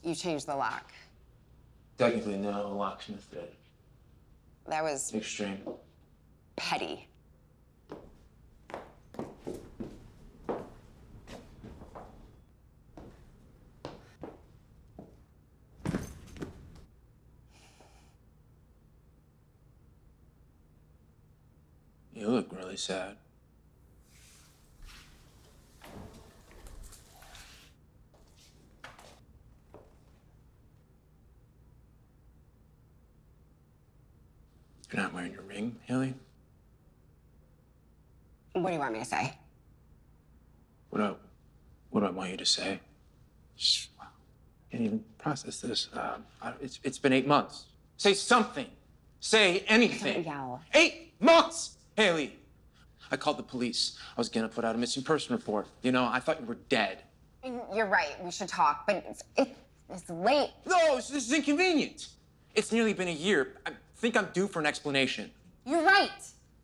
You changed the lock. Technically, no. A locksmith did. That was Extreme. petty. You look really sad. You're not wearing your ring, Hallie? What do you want me to say? What do I want you to say? Wow. Can't even process this. It's been 8 months. Say something. Say anything. Don't yell. 8 months, Hallie. I called the police. I was gonna put out a missing person report. You know, I thought you were dead. You're right. We should talk, but it's late. No, this is inconvenient. It's nearly been a year. I think I'm due for an explanation. You're right.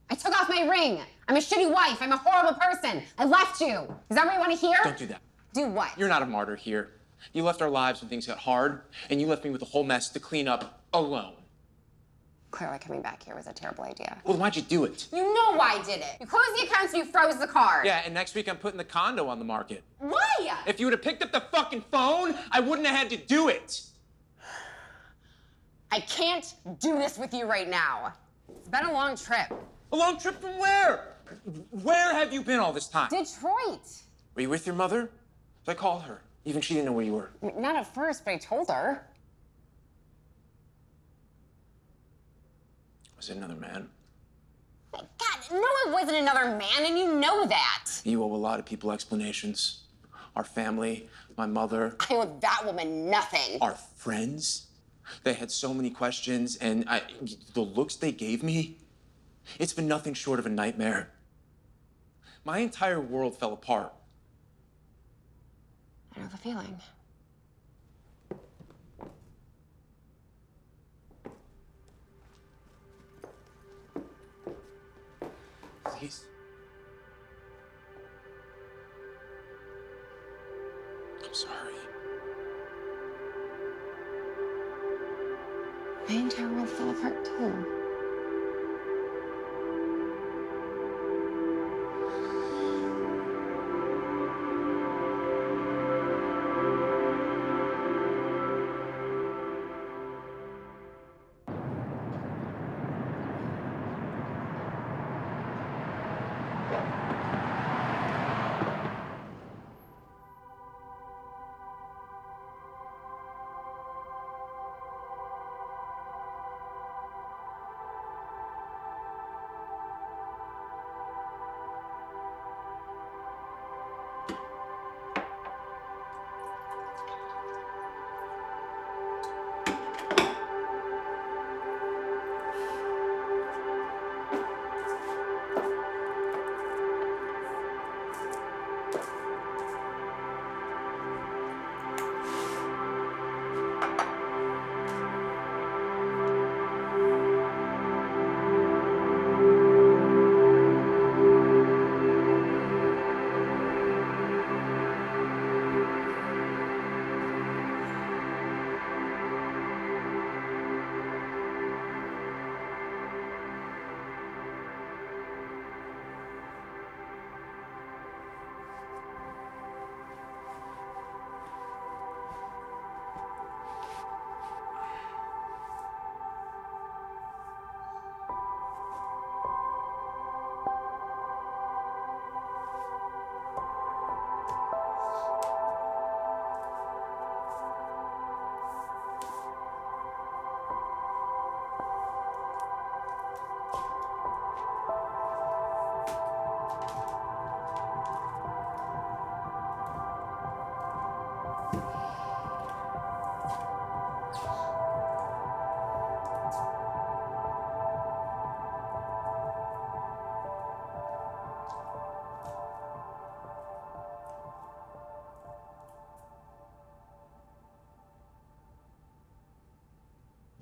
I took off my ring. I'm a shitty wife. I'm a horrible person. I left you. Is that what you want to hear? Don't do that. Do what? You're not a martyr here. You left our lives when things got hard, and you left me with a whole mess to clean up alone. Clearly coming back here was a terrible idea. Well, why'd you do it? You know why I did it. You closed the accounts and you froze the card. Yeah, and next week I'm putting the condo on the market. Why? If you would have picked up the fucking phone, I wouldn't have had to do it. I can't do this with you right now. It's been a long trip. A long trip from where? Where have you been all this time? Detroit. Were you with your mother? I called her. Even she didn't know where you were. Not at first, but I told her. Was it another man? God, no, it wasn't another man, and you know that. You owe a lot of people explanations. Our family, my mother. I owe that woman nothing. Our friends. They had so many questions, and the looks they gave me, it's been nothing short of a nightmare. My entire world fell apart. I know the feeling. Please. I'm sorry. My entire world fell apart, too.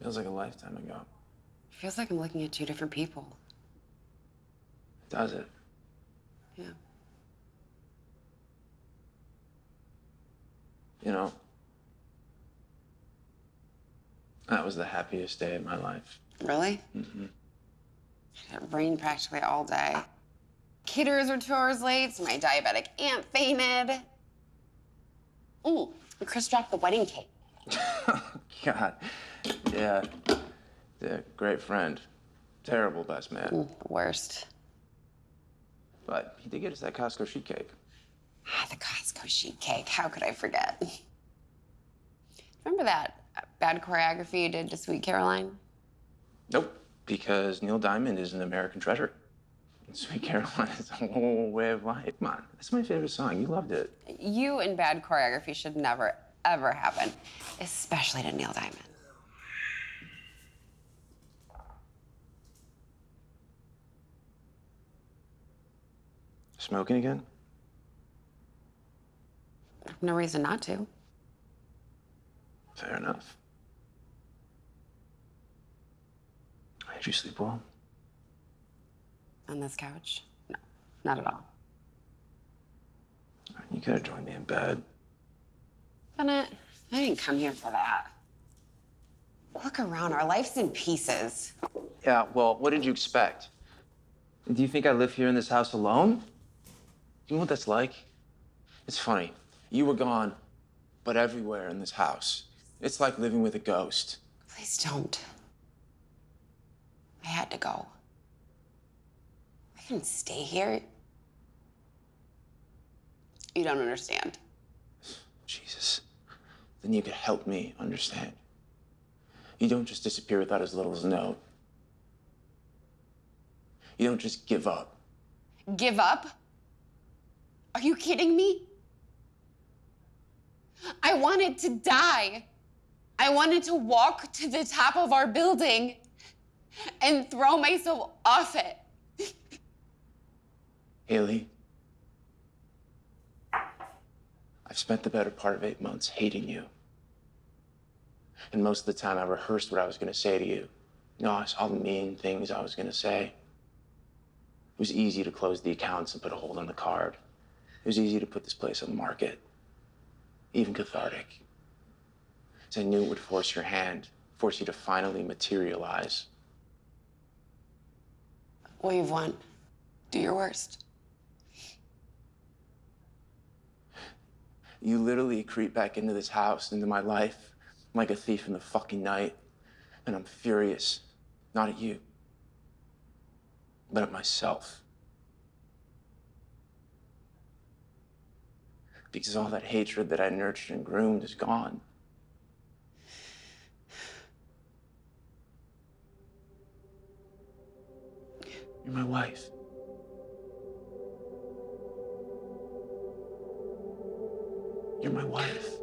Feels like a lifetime ago. Feels like I'm looking at two different people. Does it? Yeah. You know, That was the happiest day of my life. Really? Mm-hmm. It rained practically all day. Caterers were 2 hours late, so my diabetic aunt fainted. Chris dropped the wedding cake. God. Yeah. Great friend. Terrible best man. Worst. But he did get us that Costco sheet cake. The Costco sheet cake. How could I forget? Remember that bad choreography you did to Sweet Caroline? Nope. Because Neil Diamond is an American treasure. And Sweet Caroline is a whole way of life. Come on. That's my favorite song. You loved it. You and bad choreography should never, ever happen. Especially to Neil Diamond. Smoking again? No reason not to. Fair enough. Did you sleep well? On this couch? No, not at all. You could have joined me in bed. Bennett, I didn't come here for that. Look around, our life's in pieces. Yeah, well, what did you expect? Do you think I live here in this house alone? You know what that's like? It's funny. You were gone, but everywhere in this house. It's like living with a ghost. Please don't. I had to go. I couldn't stay here. You don't understand. Jesus. Then you could help me understand. You don't just disappear without as little as a note. You don't just give up. Give up? Are you kidding me? I wanted to die. I wanted to walk to the top of our building and throw myself off it. Haley, I've spent the better part of 8 months hating you. And most of the time I rehearsed what I was going to say to you. You know, I saw the mean things I was going to say. It was easy to close the accounts and put a hold on the card. It was easy to put this place on the market. Even cathartic. So I knew it would force your hand, force you to finally materialize. Well, you've won. Do your worst. You literally creep back into this house, into my life, like a thief in the fucking night. And I'm furious. Not at you, but at myself. Because all that hatred that I nurtured and groomed is gone. You're my wife. You're my wife.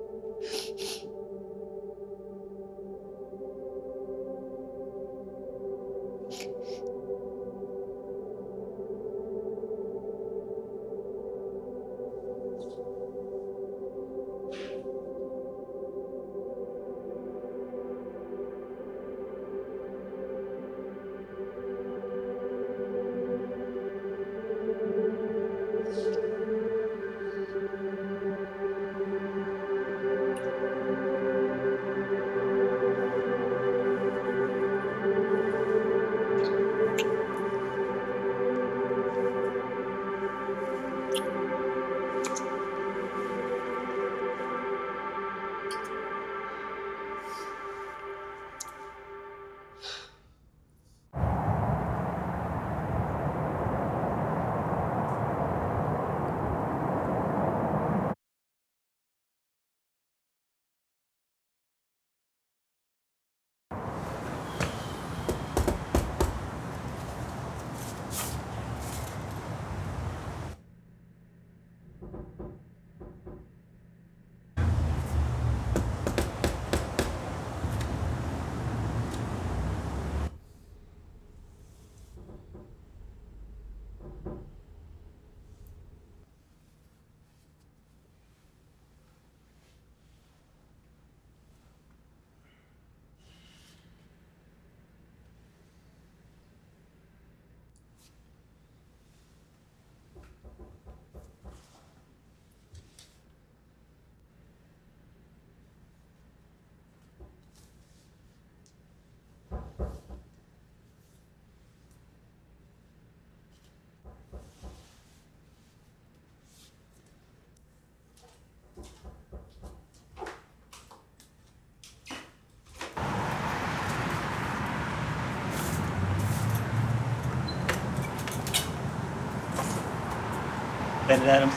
Bennett Adams,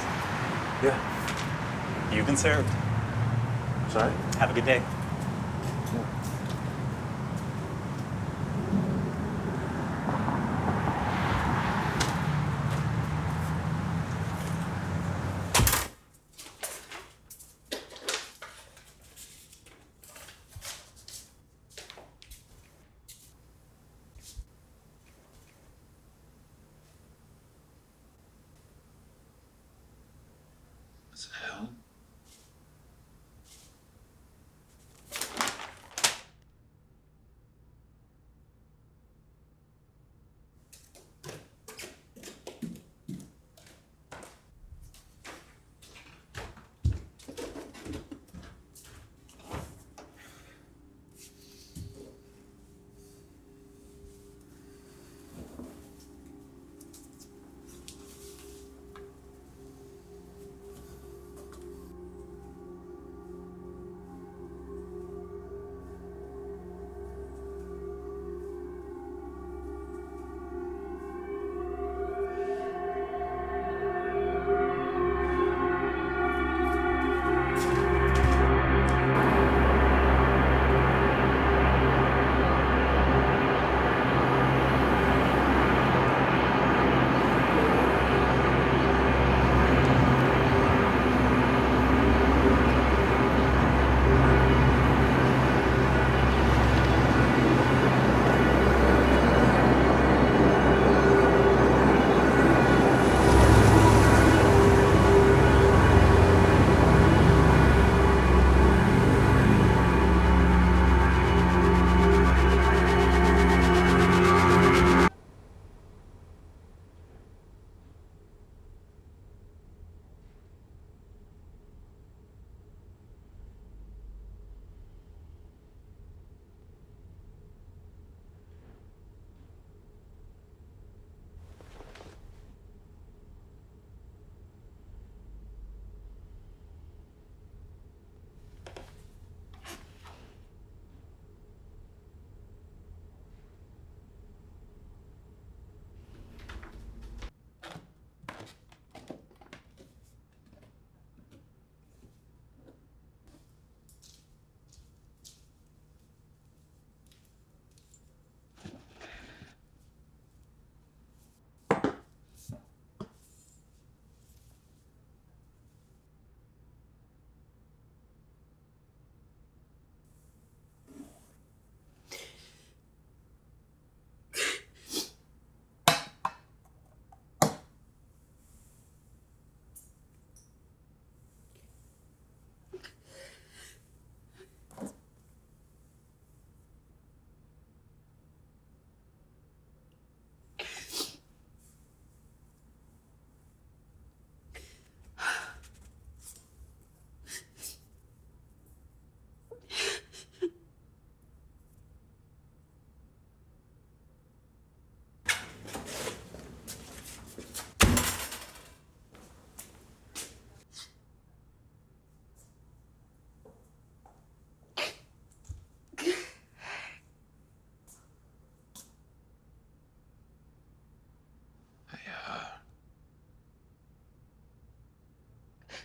Yeah. you've been served. Sorry? Have a good day. What the hell?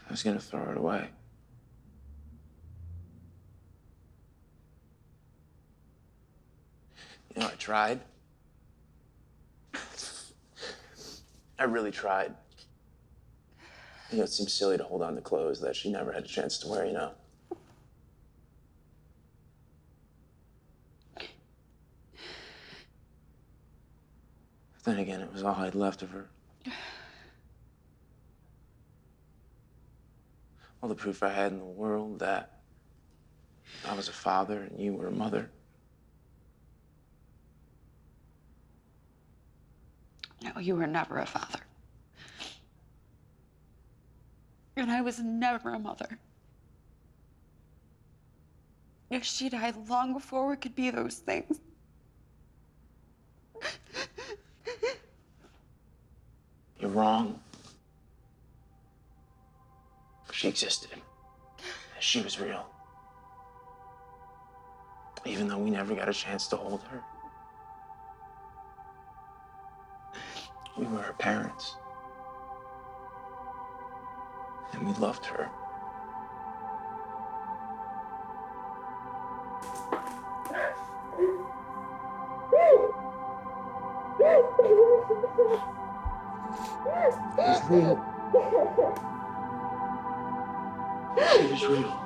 I was gonna throw it away. You know, I tried. I really tried. You know, it seems silly to hold on to clothes that she never had a chance to wear, you know? But then again, it was all I had left of her. All the proof I had in the world that I was a father and you were a mother. No, you were never a father. And I was never a mother. She died long before we could be those things. You're wrong. She existed. She was real. Even though we never got a chance to hold her. We were her parents. And we loved her. It was real. It was real.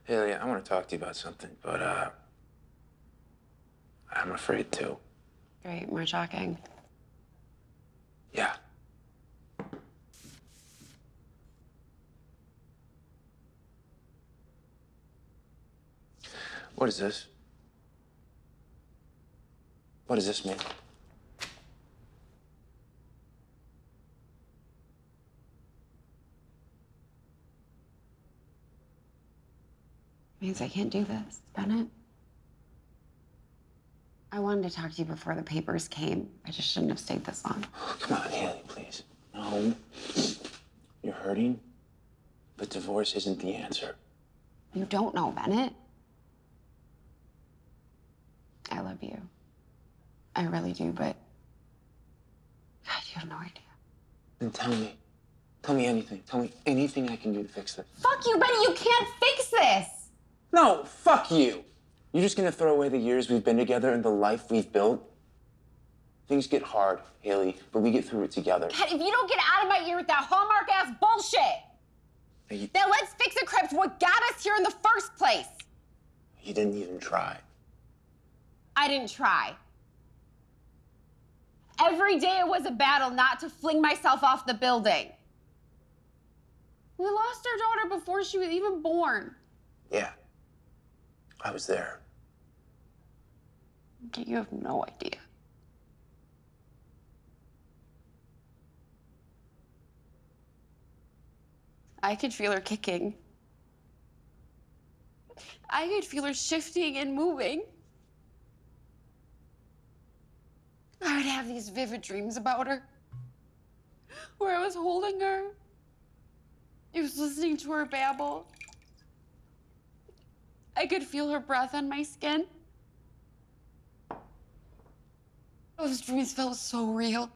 Haley, I want to talk to you about something, but I'm afraid to. Great, more talking. Yeah. What is this? What does this mean? Means I can't do this, Bennett. I wanted to talk to you before the papers came. I just shouldn't have stayed this long. Oh, come on, Haley, please. No. You're hurting, but divorce isn't the answer. You don't know, Bennett. I love you. I really do, but God, you have no idea. Then tell me. Tell me anything. Tell me anything I can do to fix this. Fuck you, Bennett. You can't fix this. No, fuck you. You're just gonna throw away the years we've been together and the life we've built? Things get hard, Haley, but we get through it together. God, if you don't get out of my ear with that Hallmark-ass bullshit, then let's fix it, Crips. What got us here in the first place? You didn't even try. I didn't try. Every day it was a battle not to fling myself off the building. We lost our daughter before she was even born. Yeah. I was there. You have no idea. I could feel her kicking. I could feel her shifting and moving. I would have these vivid dreams about her, where I was holding her. I was listening to her babble. I could feel her breath on my skin. Those dreams felt so real.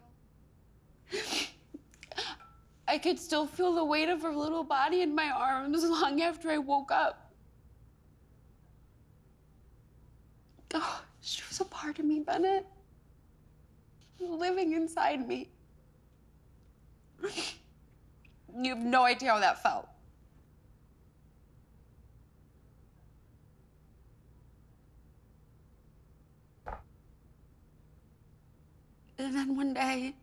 I could still feel the weight of her little body in my arms long after I woke up. Oh, she was a part of me, Bennett. Living inside me. You have no idea how that felt. And then one day,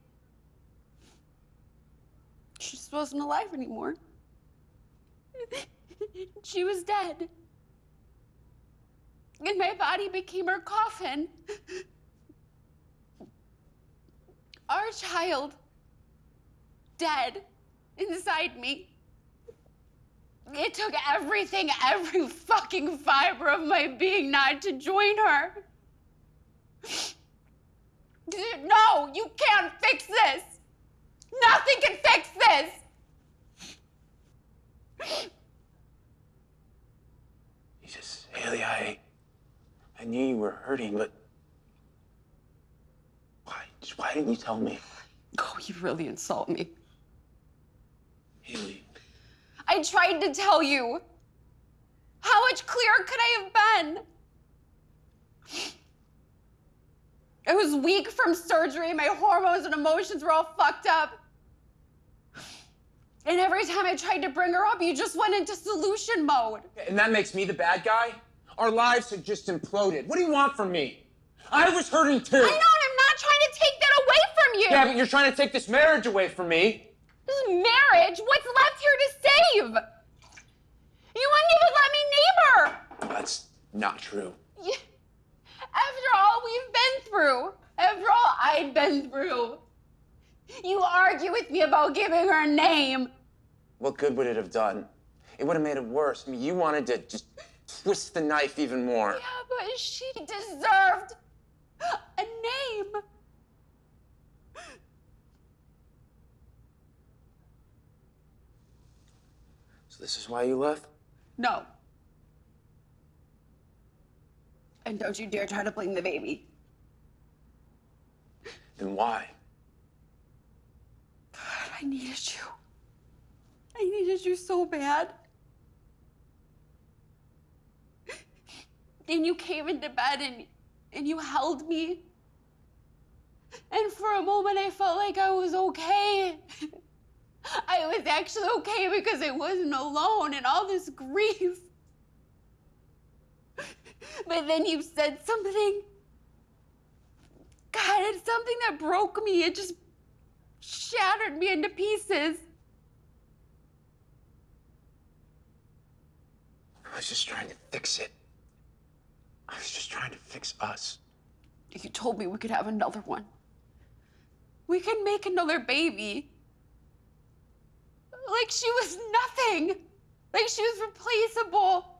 she just wasn't alive anymore. She was dead. And my body became her coffin. Our child, dead inside me. It took everything, every fucking fiber of my being not to join her. No, you can't fix this. Nothing can fix this. Jesus, Haley, I knew you were hurting, but why didn't you tell me? Oh, you really insult me. Haley. I tried to tell you. How much clearer could I have been? I was weak from surgery. My hormones and emotions were all fucked up. And every time I tried to bring her up, you just went into solution mode. And that makes me the bad guy? Our lives had just imploded. What do you want from me? I was hurting too. I know, and I'm not trying to take that away from you. Yeah, but you're trying to take this marriage away from me. This marriage? What's left here to save? You wouldn't even let me name her. That's not true. Yeah. After all we've been through, after all I'd been through, you argue with me about giving her a name. What good would it have done? It would have made it worse. I mean, you wanted to just twist the knife even more. Yeah, but she deserved a name. So this is why you left? No. And don't you dare try to blame the baby. Then why? God, I needed you. I needed you so bad. And you came into bed and you held me. And for a moment I felt like I was okay. I was actually okay because I wasn't alone in all this grief. But then you said something. God, it's something that broke me. It just shattered me into pieces. I was just trying to fix it. I was just trying to fix us. You told me we could have another one. We could make another baby. Like she was nothing. Like she was replaceable.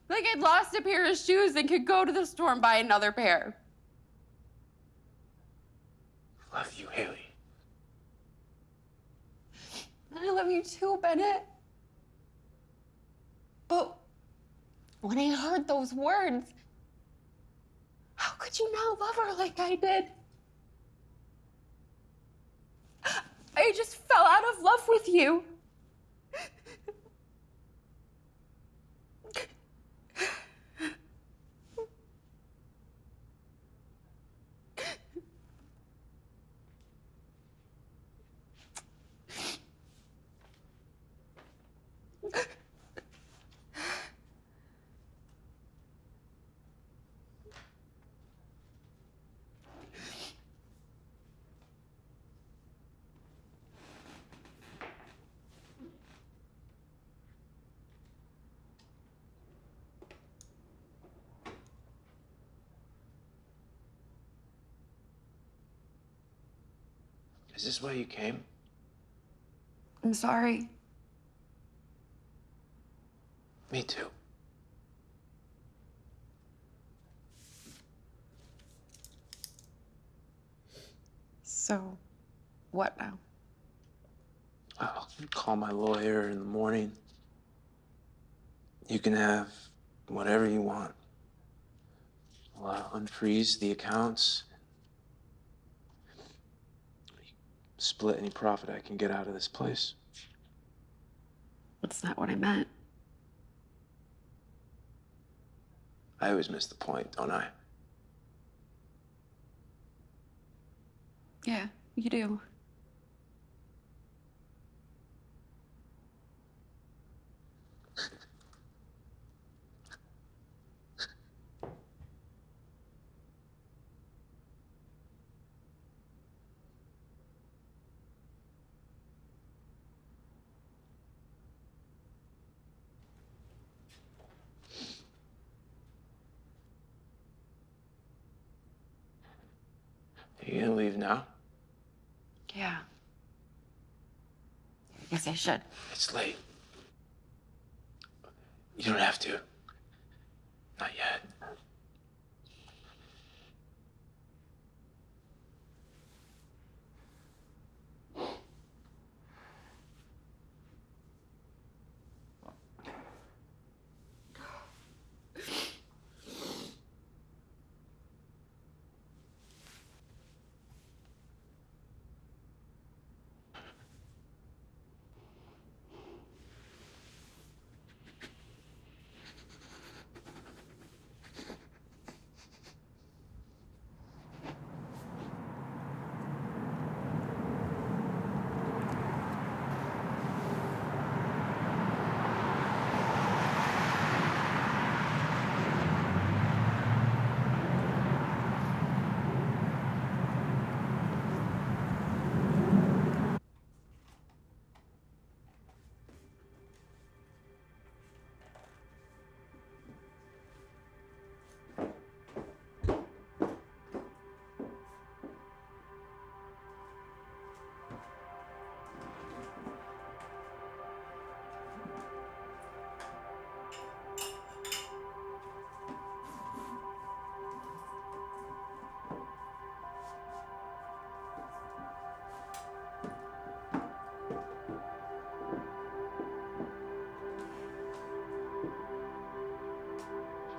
Like I'd lost a pair of shoes and could go to the store and buy another pair. I love you, Haley. I love you too, Bennett. But when I heard those words, how could you not love her like I did? I just fell out of love with you. Is this why you came? I'm sorry. Me too. So, what now? I'll call my lawyer in the morning. You can have whatever you want. I'll unfreeze the accounts. Split any profit I can get out of this place. That's not what I meant. I always miss the point, don't I? Yeah, you do. You gonna leave now? Yeah. I guess I should. It's late. You don't have to. Not yet.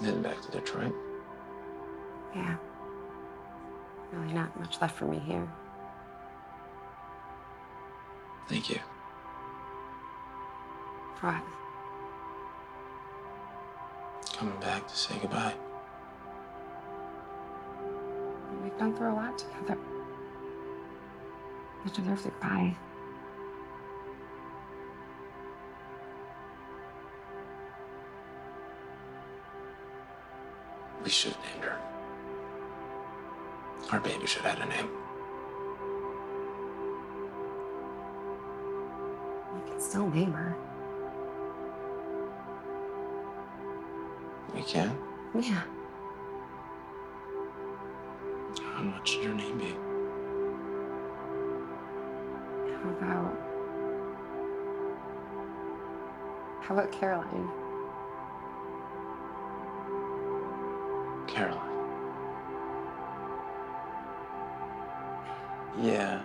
Heading back to Detroit. Yeah. Really not much left for me here. Thank you. For what? Coming back to say goodbye. We've been through a lot together. You deserve to goodbye. We should have named her. Our baby should have had a name. You can still name her. We can? Yeah. How much should her name be? How about Caroline? Caroline. Yeah.